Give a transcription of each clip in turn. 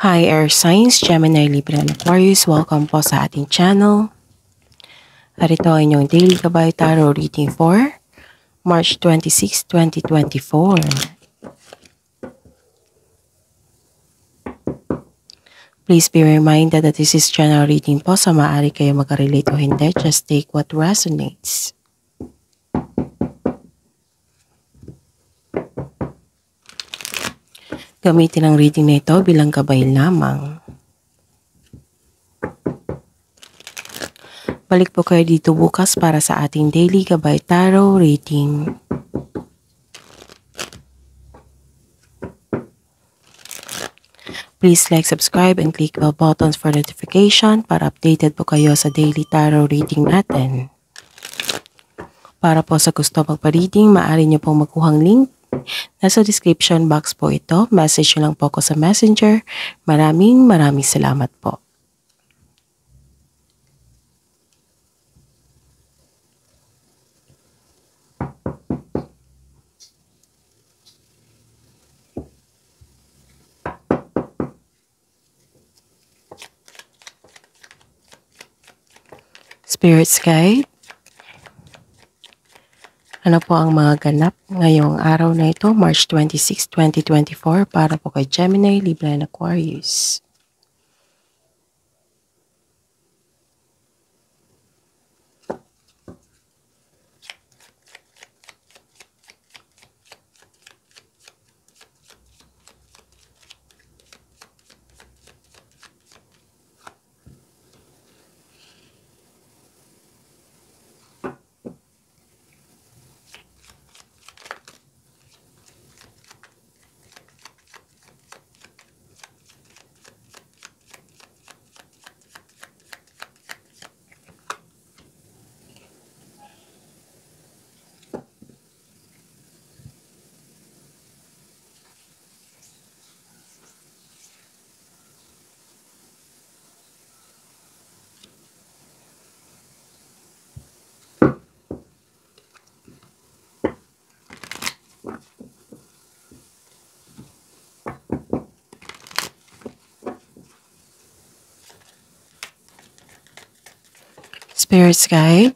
Hi Air Signs, Gemini, Libra, and Aquarius. Welcome po sa ating channel. At ito ay inyong Daily Gabay Tarot Reading for March 26, 2024. Please be reminded that this is general reading po, sa maaari kayo mag-relate o hindi. Just take what resonates. Gamitin ang reading na ito bilang gabay lamang. Balik po kayo dito bukas para sa ating Daily Gabay Tarot Reading. Please like, subscribe, and click bell buttons for notification para updated po kayo sa daily tarot reading natin. Para po sa gusto magpa-reading, maaari nyo pong makuhang link. Nasa description box po ito. Message nyo lang po ako sa Messenger. Maraming salamat po. Spirits Guide. Ano po ang mga ganap ngayong araw na ito, March 26, 2024, para po kay Gemini, Libra, and Aquarius? Spirits Guide.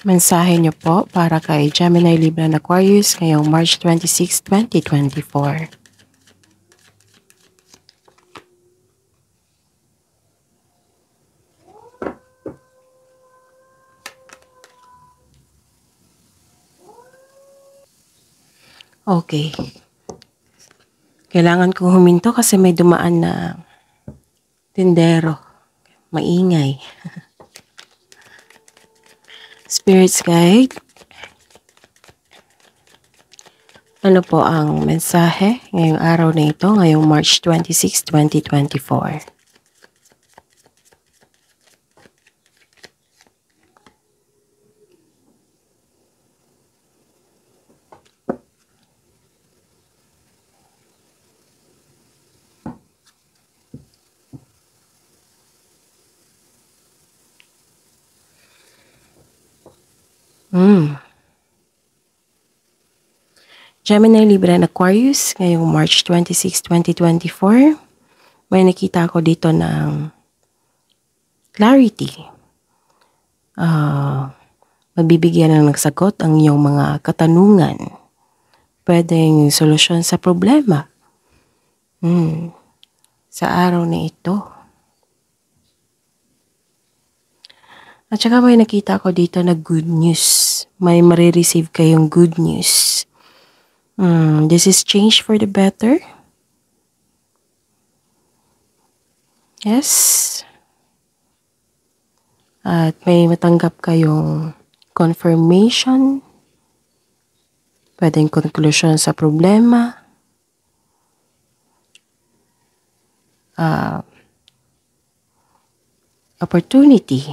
Mensahe nyo po para kay Gemini, Libra, and Aquarius ngayong March 26, 2024. Okay. Kailangan kong huminto kasi may dumaan na tindero. Maingay. Spirits Guide. Ano po ang mensahe ngayong araw na ito, ngayong March 26, 2024? Gemini, Libra, and Aquarius ngayong March 26, 2024. May nakita ako dito ng clarity. Magbibigyan ng nagsagot ang iyong mga katanungan. Pwedeng solusyon sa problema. Sa araw na ito. At saka may nakita ko dito na good news. May marireceive kayong good news. This is change for the better. Yes. At may matanggap kayong confirmation. Pwedeng conclusion sa problema. Opportunity.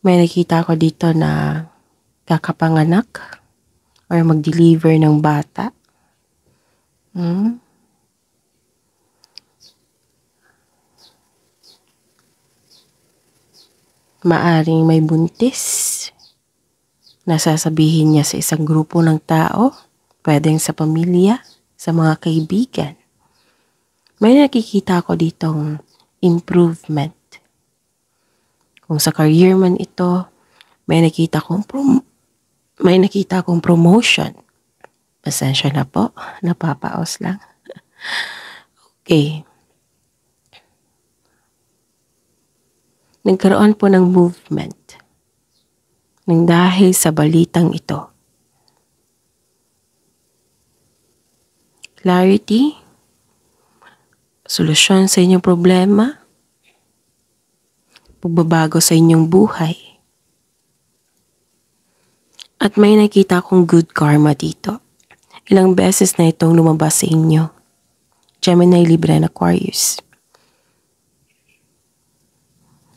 May nakita ko dito na kakapanganak or mag-deliver ng bata. Maaring may buntis. Nasasabihin niya sa isang grupo ng tao, pwedeng sa pamilya, sa mga kaibigan. May nakikita ko ditong improvement. Kung sa career man ito, may nakita kong promotion. Pasensya na po, napapaos lang. Okay. Nagkaroon po ng movement nang dahil sa balitang ito. Clarity, solusyon sa inyong problema, pagbabago sa inyong buhay. At may nakita akong good karma dito. Ilang beses na itong lumabas sa inyo. Gemini, Libra, and Aquarius.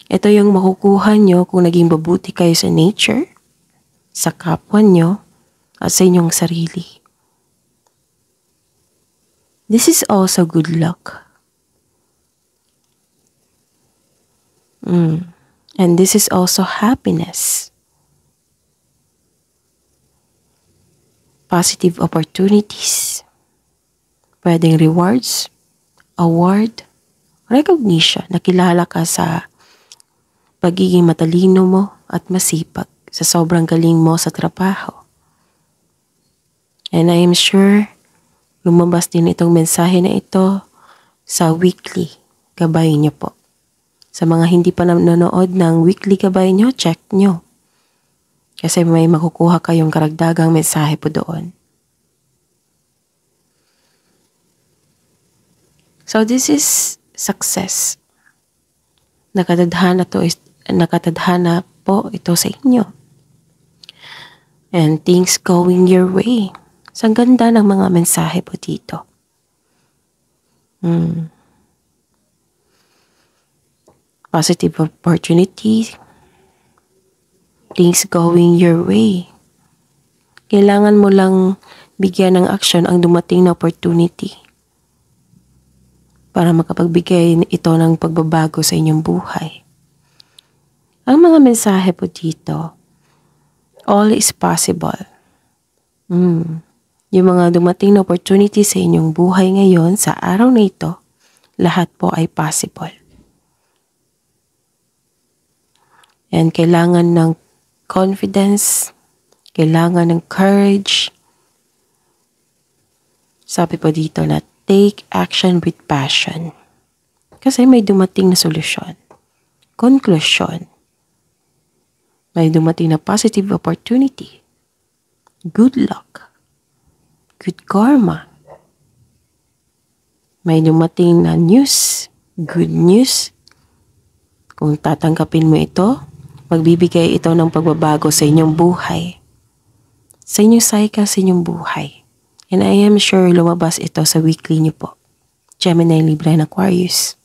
Ito yung makukuha nyo kung naging mabuti kayo sa nature, sa kapwa nyo, at sa inyong sarili. This is also good luck. And this is also happiness. Positive opportunities. Pwedeng rewards, award, recognition. Nakilala ka sa pagiging matalino mo at masipag sa sobrang galing mo sa trabaho. And I am sure lumabas din itong mensahe na ito sa weekly gabay niyo po. Sa mga hindi pa nanonood ng weekly gabay niyo, check niyo. Kasi may makukuha kayong karagdagang mensahe po doon. So this is success. Nakatadhana po ito sa inyo. And things going your way. Ang ganda ng mga mensahe po dito. Positive opportunity. Things going your way. Kailangan mo lang bigyan ng action ang dumating na opportunity para makapagbigay ito ng pagbabago sa inyong buhay. Ang mga mensahe po dito, all is possible. Yung mga dumating na opportunity sa inyong buhay ngayon, sa araw na ito, lahat po ay possible. And kailangan ng confidence, kailangan ng courage. Sabi po dito na take action with passion. Kasi may dumating na solusyon, conclusion. May dumating na positive opportunity, good luck, good karma. May dumating na news, good news. Kung tatanggapin mo ito, magbibigay ito ng pagbabago sa inyong buhay. Sa inyong cycle, sa inyong buhay. And I am sure lumabas ito sa weekly niyo po. Gemini, Libra, and Aquarius.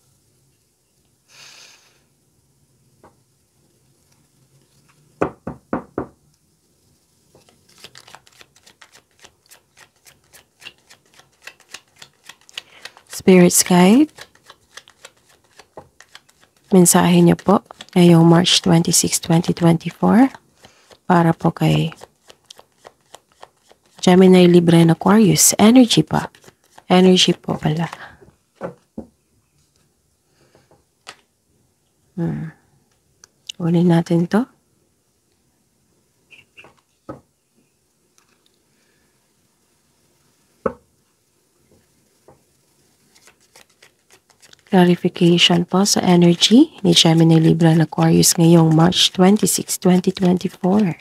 Spirit's Guide. Mensahe niyo po ngayong March 26, 2024 para po kay Gemini, Libra, and Aquarius. Energy pa. Energy po pala. Unin natin to. Clarification po sa energy ni Gemini, Libra, and Aquarius ngayong March 26, 2024.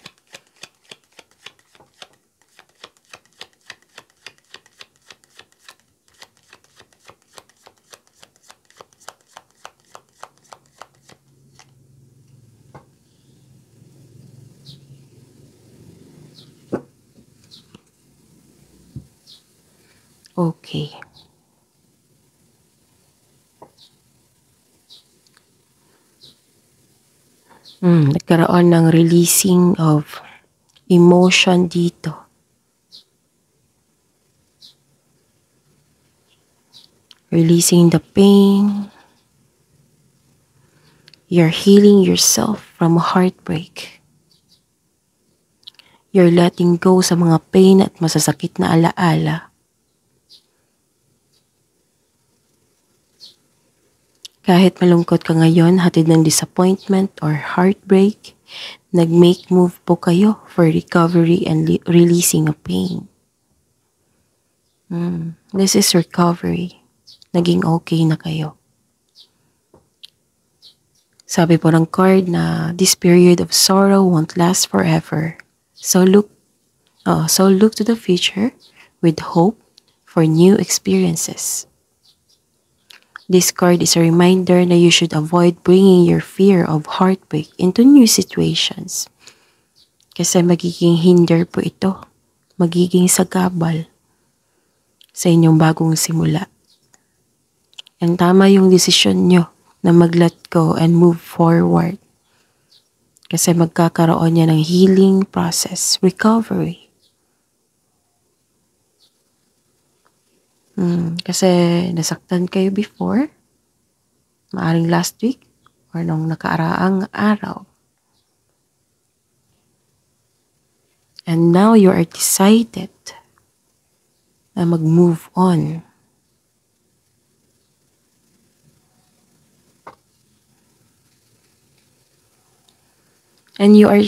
Okay. Nagkaroon ng releasing of emotion dito. Releasing the pain. You're healing yourself from heartbreak. You're letting go sa mga pain at masasakit na alaala. Kahit malungkot ka ngayon, hatid ng disappointment or heartbreak, nag-make move po kayo for recovery and releasing of pain. This is recovery. Naging okay na kayo. Sabi po ng card na this period of sorrow won't last forever. So look to the future with hope for new experiences. This card is a reminder na you should avoid bringing your fear of heartbreak into new situations. Kasi magiging hinder po ito. Magiging sagabal sa inyong bagong simula. And tama yung desisyon nyo na mag-let go and move forward. Kasi magkakaroon niya ng healing process, recovery. Kasi nasaktan kayo before, maaring last week, or nung nakaaraang araw. And now you are decided na mag-move on. And you are,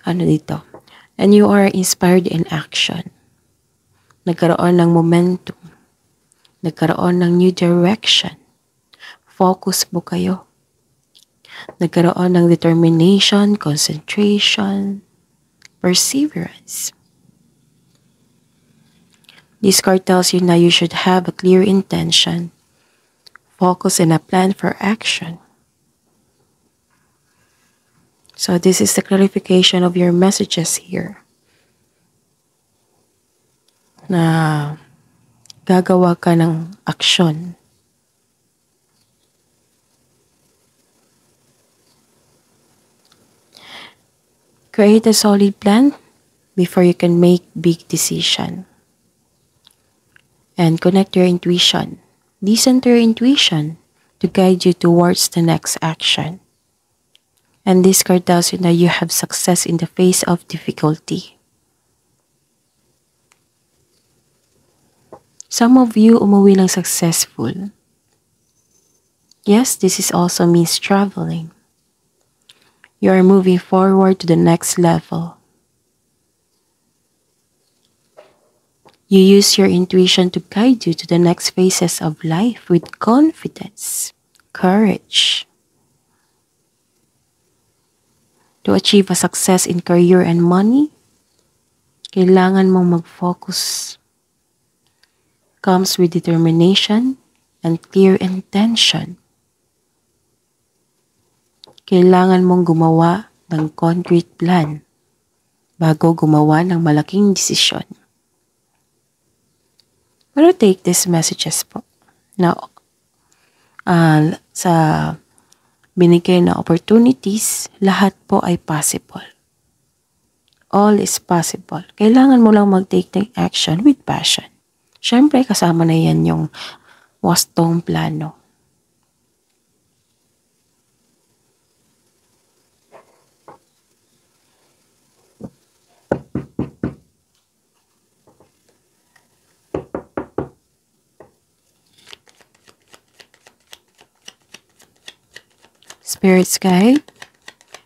and you are inspired in action. Nagkaroon ng momentum. Nagkaroon ng new direction. Focus po kayo. Nagkaroon ng determination, concentration, perseverance. This card tells you na you should have a clear intention, focus, and a plan for action. So this is the clarification of your messages here. Na gagawa ka ng aksyon. Create a solid plan before you can make big decision. And connect your intuition. Listen to your intuition to guide you towards the next action. And this card tells you that you have success in the face of difficulty. Some of you umuwi lang successful. Yes, this is also means traveling. You are moving forward to the next level. You use your intuition to guide you to the next phases of life with confidence, courage. To achieve a success in career and money, kailangan mong mag-focus. Comes with determination and clear intention. Kailangan mong gumawa ng concrete plan bago gumawa ng malaking desisyon. Pero take these messages po na sa binigay na opportunities, lahat po ay possible. All is possible. Kailangan mo lang mag-take ng action with passion. Siyempre, kasama na yan yung wastong plano. Spirit's Guide,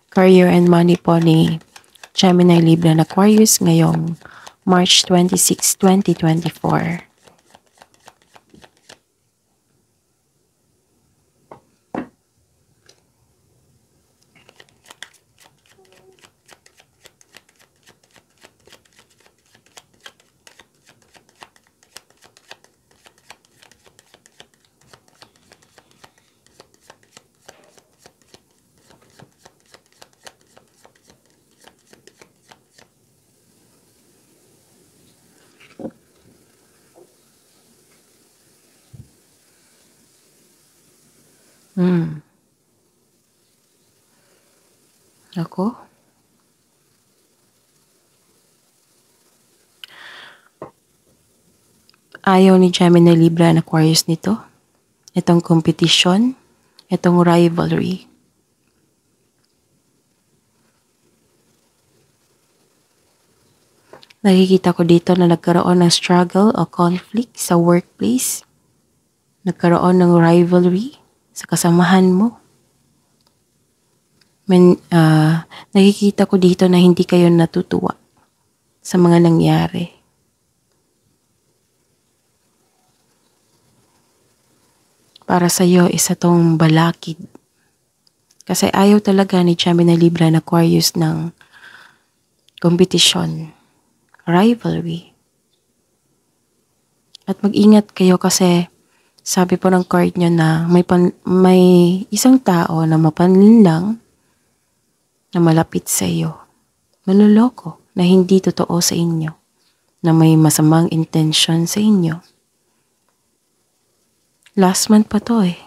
Career and Money po ni Gemini, Libra, and Aquarius ngayong March 26, 2024. Ako? Ayaw ni Gemini, Libra, and Aquarius nito. Itong competition, itong rivalry. Nakikita ko dito na nagkaroon ng struggle o conflict sa workplace. Nagkaroon ng rivalry sa kasamahan mo. Nakikita ko dito na hindi kayo natutuwa sa mga nangyari. Para sa iyo, isa tong balakid. Kasi ayaw talaga ni Gemini Libra na Aquarius ng kompetisyon, rivalry. At mag-ingat kayo kasi sabi po ng card nyo na may isang tao na mapanlinlang na malapit sa iyo. Manloloko na hindi totoo sa inyo. Na may masamang intention sa inyo. Last month pa to eh.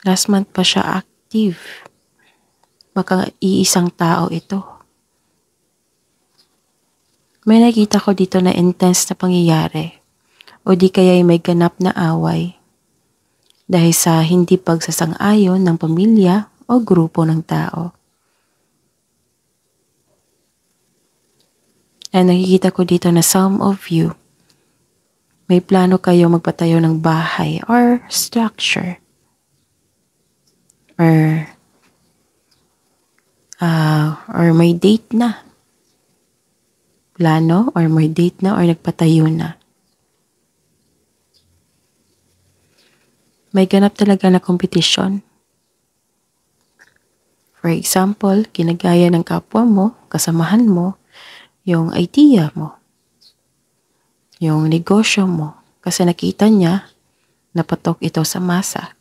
Last month pa siya active. Baka iisang tao ito. May nakita ko dito na intense na pangyayari o di kaya may ganap na away dahil sa hindi pagsasang-ayon ng pamilya o grupo ng tao. And nakikita ko dito na some of you, may plano kayo magpatayo ng bahay or structure or may date na. Plano or may date na or nagpatayo na. May ganap talaga na kompetisyon. For example, ginagaya ng kapwa mo, kasamahan mo, yung idea mo, yung negosyo mo, kasi nakita niya, napatok ito sa masa.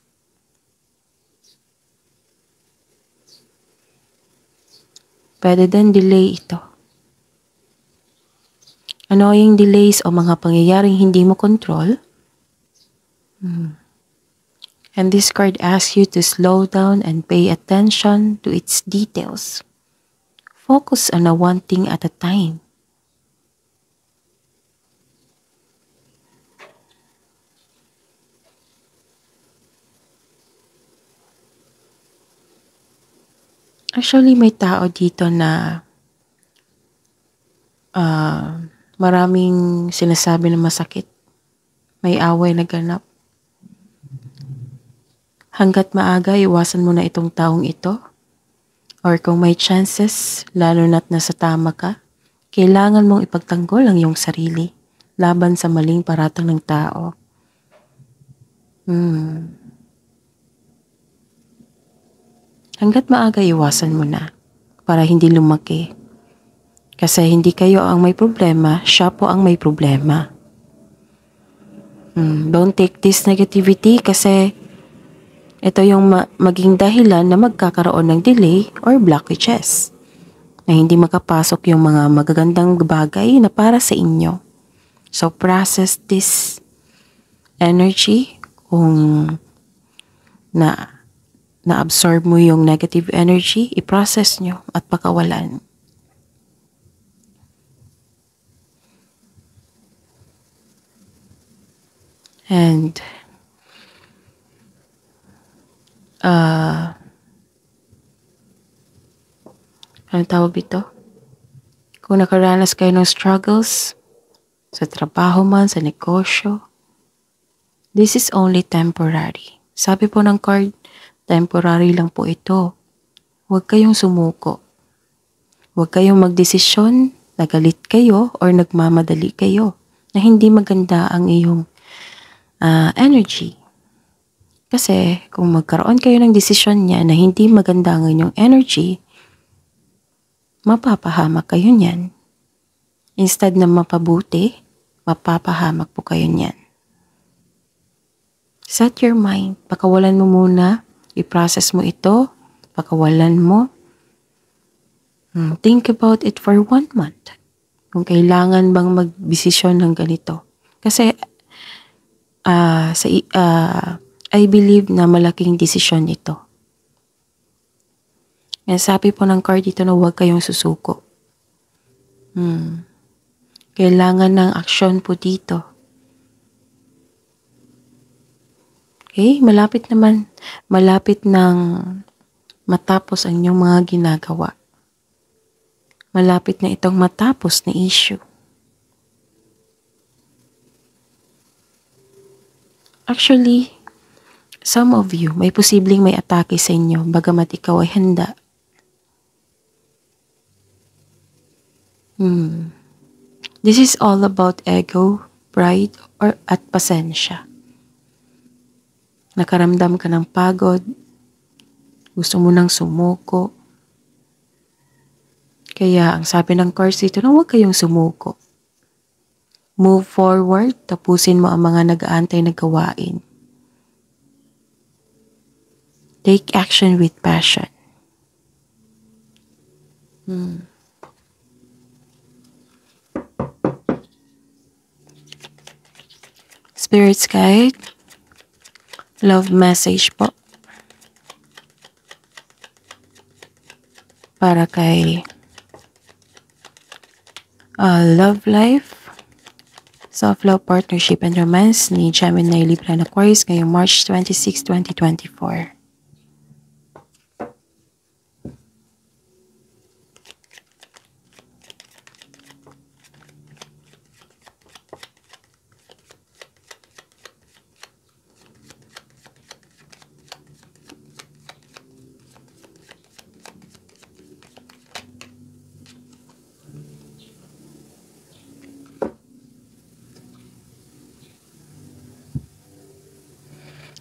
Pwede din delay ito. Annoying delays o mga pangyayaring hindi mo control. And this card asks you to slow down and pay attention to its details. Focus on one thing at a time. Actually, may tao dito na maraming sinasabi na masakit. May away na ganap. Hanggat maaga, iwasan mo na itong taong ito. Or kung may chances, lalo na't nasa tama ka, kailangan mong ipagtanggol ang iyong sarili laban sa maling paratang ng tao. Hanggat maaga, iwasan mo na para hindi lumaki. Kasi hindi kayo ang may problema, siya po ang may problema. Don't take this negativity kasi ito yung maging dahilan na magkakaroon ng delay or blockages. Na hindi makapasok yung mga magagandang bagay na para sa inyo. So process this energy kung na-absorb mo yung negative energy, i-process nyo at pakawalan. And anong tawag dito? Kung nakaranas kayo ng struggles sa trabaho man, sa negosyo, this is only temporary. Sabi po ng card, temporary lang po ito. Huwag kayong sumuko. Huwag kayong magdesisyon, nagalit kayo or nagmamadali kayo na hindi maganda ang iyong energy. Kasi kung magkaroon kayo ng desisyon niya na hindi maganda ang inyong energy, mapapahamak kayo niyan. Instead na mapabuti, mapapahamak po kayo niyan. Set your mind. Pakawalan mo muna. I-process mo ito. Pakawalan mo. Think about it for 1 month. Kung kailangan bang mag-desisyon ng ganito. Kasi I believe na malaking desisyon ito. And sabi po ng card dito na huwag kayong susuko. Kailangan ng aksyon po dito. Okay, malapit nang matapos ang inyong mga ginagawa. Malapit na itong matapos na issue. Actually, some of you may posibleng may atake sa inyo bagamat ikaw ay handa. This is all about ego, pride, or at pasensya. Nakaramdam ka ng pagod, gusto mo nang sumuko. Kaya ang sabi ng course dito na huwag kayong sumuko. Move forward, tapusin mo ang mga nag-aantay na gawain. Take action with passion. Spirit's Guide, love message po. Para kay love life, self-love, partnership, and romance ni Gemini, Libra, and Aquarius ngayong March 26, 2024.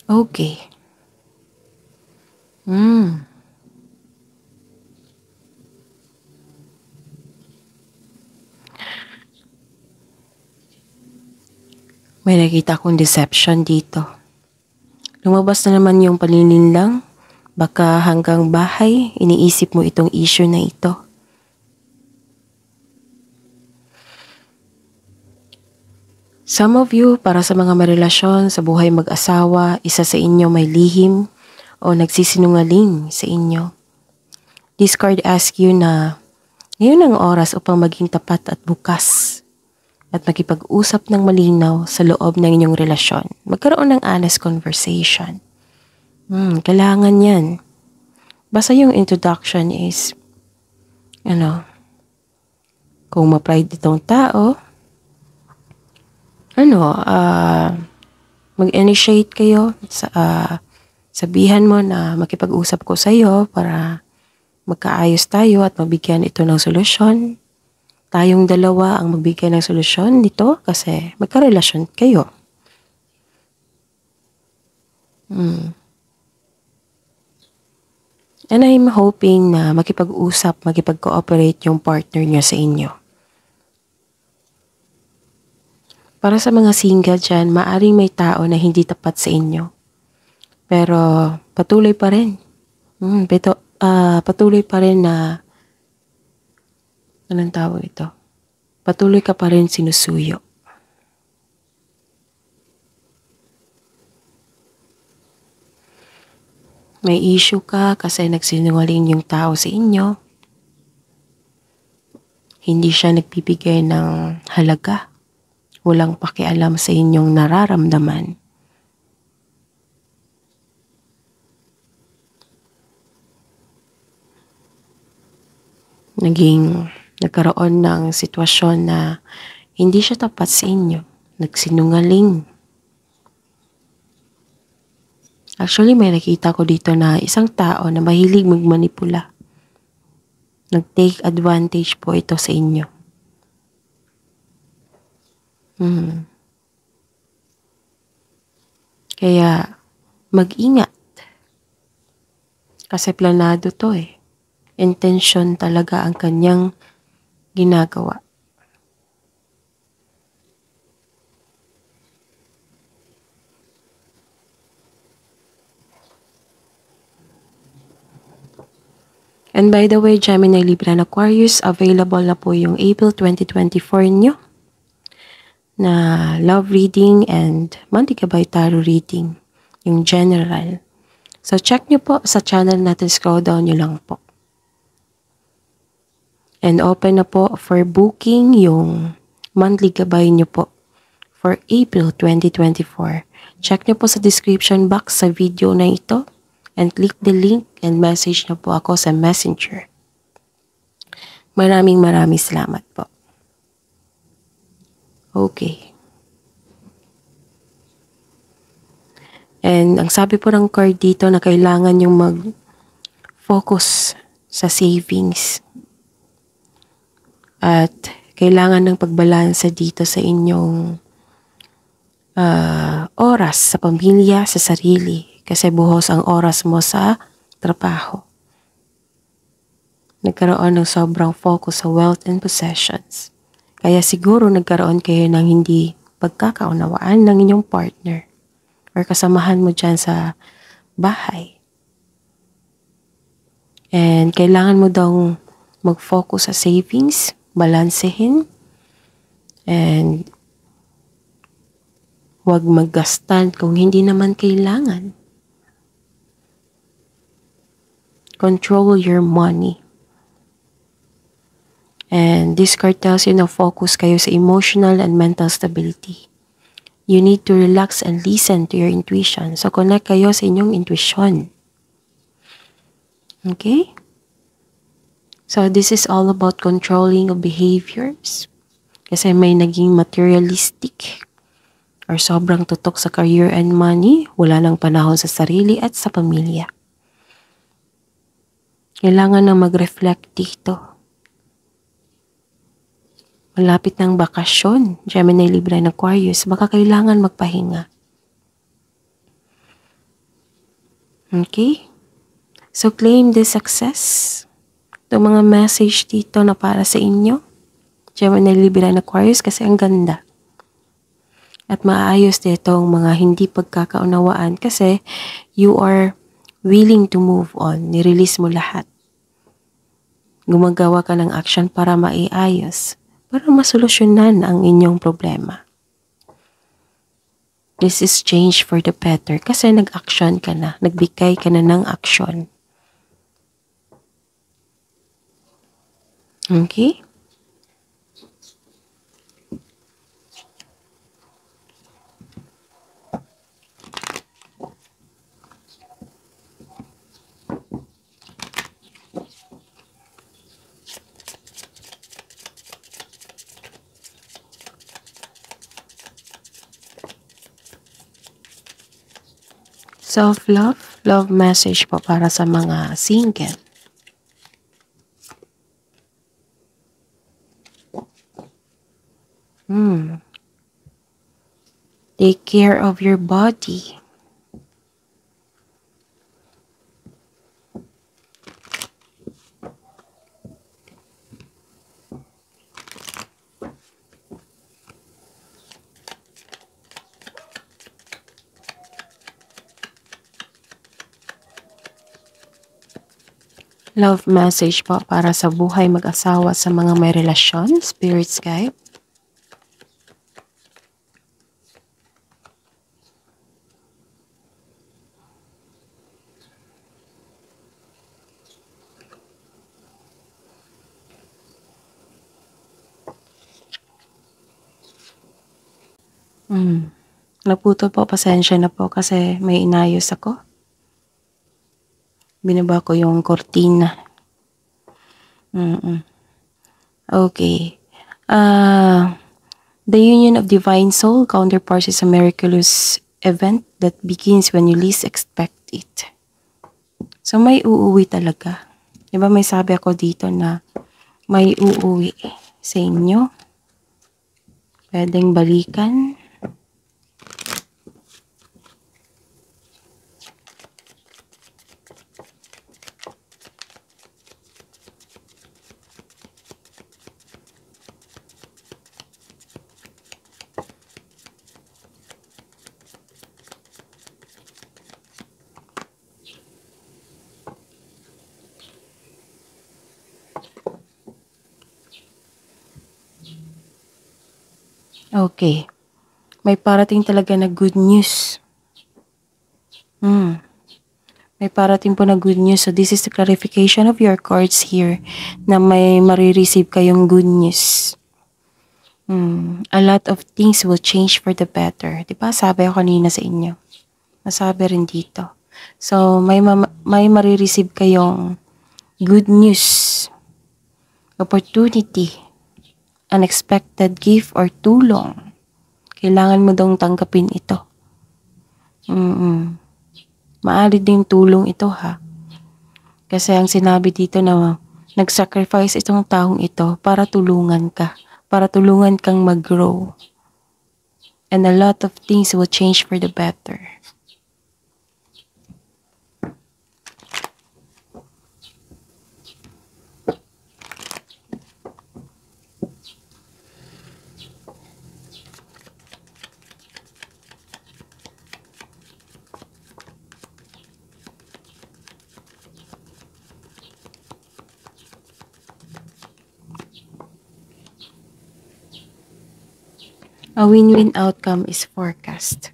Okay. May nakita akong deception dito. Lumabas na naman yung panininlang. Baka hanggang bahay, iniisip mo itong issue na ito. Some of you, para sa mga marelasyon sa buhay mag-asawa, isa sa inyo may lihim o nagsisinungaling sa inyo. This card asks you na ngayon ang oras upang maging tapat at bukas at makipag-usap ng malinaw sa loob ng inyong relasyon. Magkaroon ng honest conversation. Kailangan yan. Basta yung introduction is, kung ma-pride itong tao, mag-initiate kayo, sabihan mo na makipag-usap ko sa iyo para magkaayos tayo at mabigyan ito ng solusyon. Tayong dalawa ang magbigay ng solusyon nito kasi magkarelasyon kayo. And I'm hoping na makipag-usap, makipag-cooperate yung partner niya sa inyo. Para sa mga single dyan, maaring may tao na hindi tapat sa inyo. Pero patuloy pa rin. Patuloy pa rin na, anong tawag ito? Patuloy ka pa rin sinusuyo. May issue ka kasi nagsinungaling yung tao sa inyo. Hindi siya nagbibigay ng halaga. Walang pakialam sa inyong nararamdaman. Nagkaroon ng sitwasyon na hindi siya tapat sa inyo. Nagsinungaling. Actually, may nakita ko dito na isang tao na mahilig magmanipula. Nag-take advantage po ito sa inyo. Kaya, mag-ingat. Kasi planado to eh. Intensyon talaga ang kanyang ginagawa. And by the way, Gemini, Libra, and Aquarius, available na po yung April 2024 nyo na love reading and monthly gabay tarot reading, yung general. So check nyo po sa channel natin, scroll down nyo lang po. And open na po for booking yung monthly gabay nyo po for April 2024. Check nyo po sa description box sa video na ito and click the link and message nyo po ako sa Messenger. Maraming salamat po. Okay. And ang sabi po ng card dito na kailangan yung mag-focus sa savings. At kailangan ng pagbalansa dito sa inyong oras sa pamilya, sa sarili. Kasi buhos ang oras mo sa trabaho. Nagkaroon ng sobrang focus sa wealth and possessions. Kaya siguro nagkaroon kayo ng hindi pagkakaunawaan ng inyong partner or kasamahan mo dyan sa bahay. And kailangan mo daw mag-focus sa savings, balansehin, and huwag maggastan kung hindi naman kailangan. Control your money. And this card tells you na focus kayo sa emotional and mental stability. You need to relax and listen to your intuition. So connect kayo sa inyong intuition. Okay? So this is all about controlling of behaviors. Kasi may naging materialistic or sobrang tutok sa career and money, wala nang panahon sa sarili at sa pamilya. Kailangan na mag-reflect dito. Malapit ng bakasyon, Gemini, Libra, and Aquarius, baka kailangan magpahinga. Okay? So claim this success. Ito mga message dito na para sa inyo, Gemini, Libra, and Aquarius, kasi ang ganda. At maayos dito ang mga hindi pagkakaunawaan kasi you are willing to move on. Nirelease mo lahat. Gumagawa ka ng action para maiayos, para masolusyonan ang inyong problema. This is change for the better kasi nag-action ka na, nagbigay ka na ng action. Okay? Self-love, love message po para sa mga single. Take care of your body. Love message po para sa buhay mag-asawa sa mga may relasyon, Spirit's Guide. Naputo po, pasensya na po kasi may inayos ako. Binaba ko yung kortina. Okay. The union of divine soul counterparts is a miraculous event that begins when you least expect it. So may uuwi talaga. Diba may sabi ako dito na may uuwi sa inyo. Pwedeng balikan. Okay. May parating talaga na good news. May parating po na good news. So this is the clarification of your cards here na may marireceive kayong good news. A lot of things will change for the better. Diba? Sabi ko kanina sa inyo. Masabi rin dito. So may marireceive kayong good news. opportunity, unexpected gift or tulong. Kailangan mo daw tanggapin ito. Maaari ding tulong ito ha. Kasi ang sinabi dito na nag-sacrifice itong taong ito para tulungan ka. Para tulungan kang mag-grow. And a lot of things will change for the better. A win-win outcome is forecast.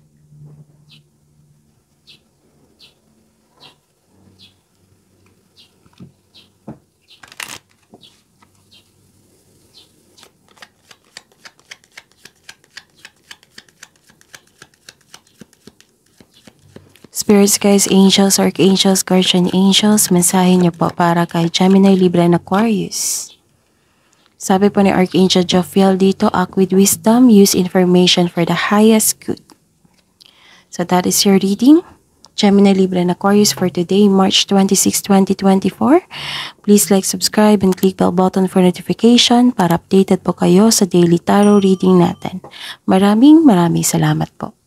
Spirits, guys, angels, archangels, guardian angels, mensahe niyo po para kay Gemini, Libra, and Aquarius. Sabi po ni Archangel Jophiel dito, act with wisdom, use information for the highest good. So that is your reading. Gemini, Libra, and Aquarius for today, March 26, 2024. Please like, subscribe, and click bell button for notification para updated po kayo sa daily tarot reading natin. Maraming salamat po.